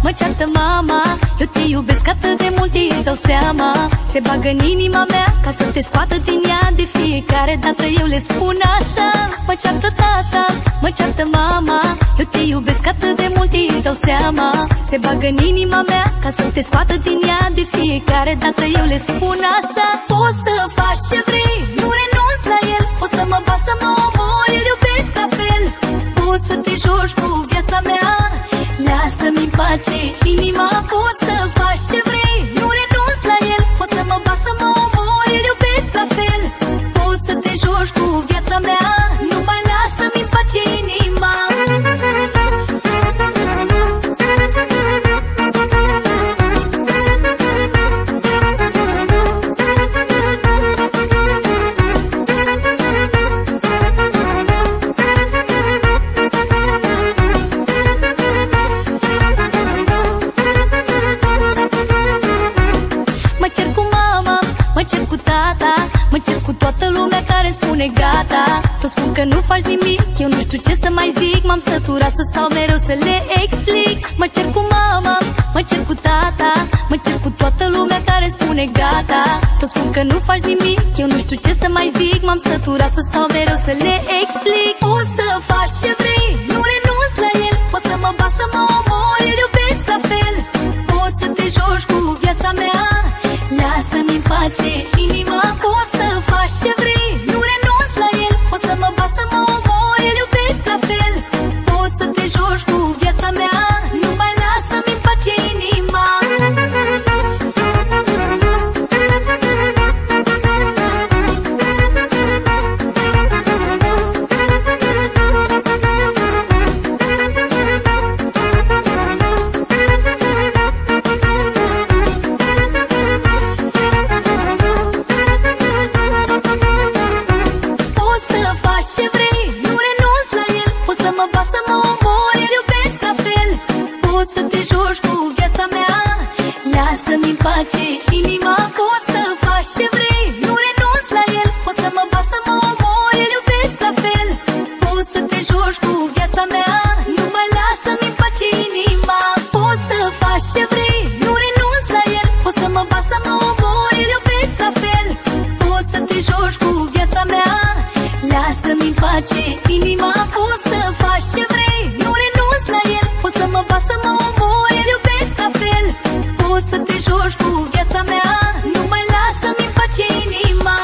mă ceartă mama. Eu te iubesc atât de mult, îi dau seama. Se bagă în inima mea ca să te scoată din ea. De fiecare dată eu le spun așa. Mă ceartă tata, mă ceartă mama. Eu te iubesc atât de mult, îi dau seama. Se bagă în inima mea ca să te scoată din ea. De fiecare dată eu le spun așa. Poți să faci ce vrei, nu renunți la el. Poți să mă bați, să mă omori, îl iubesc la fel. Poți să te joci cu viața mea, lasă-mi în pace inima. Poți să faci ce vrei, nu renunți la el. Poți să mă bați, să mă omori, îl iubesc la fel. Poți să te joci cu viața mea, numai lasă-mi în pace inima. Mă cer cu toată lumea care spune gata. Toți spun că nu faci nimic, eu nu știu ce să mai zic. M-am săturat să stau mereu să le explic. Mă cer cu mama, mă cer cu tata. Mă cer cu toată lumea care spune gata. Toți spun că nu faci nimic, eu nu știu ce să mai zic. M-am săturat să stau mereu să le explic. Poți să faci ce vrei, nu renunți la el. Poți să mă bați, să mă omori, îl iubesc la fel. Poți să te joci cu viața mea, lasă-mi în pace inima. Poți să faci ce vrei, nu renunți la el. Poți să mă bați, să mă omori, îl iubesc la fel. Poți să te joci cu viața mea, numai lasă-mi în pace inima. Inima, poți să faci ce vrei, nu renunți la el. Poți să mă bați, să mă omori, îl iubesc la fel. Poți să te joci cu viața mea, numai lasă-mi în pace inima. Poți să faci ce vrei, nu renunți la el. Poți să mă bați, să mă omori, îl iubesc la fel. Poți să te joci cu viața mea, lasă-mi în pace inima. Poți să faci ce vrei, nu renunți la el. Poți să mă bați, să mă omori, îl iubesc la fel. Poți să te joci cu viața mea, numai lasă-mi în pace inima.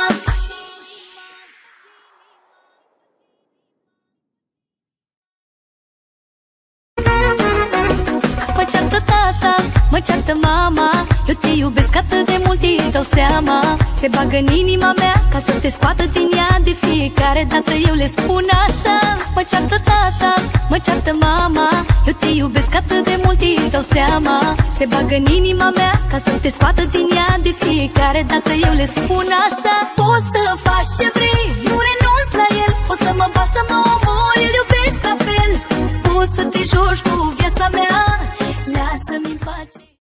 Mă ceartă tata, mă ceartă mama. Eu te iubesc atât de mult, îi dau seama. Se bagă în inima mea ca să te scoată din ea. De fiecare dată eu le spun așa. Mă ceartă tata, mă ceartă mama. Eu te iubesc atât de mult, îi dau seama. Se bagă în inima mea ca să te scoată din ea. De fiecare dată eu le spun așa. Poți să faci ce vrei,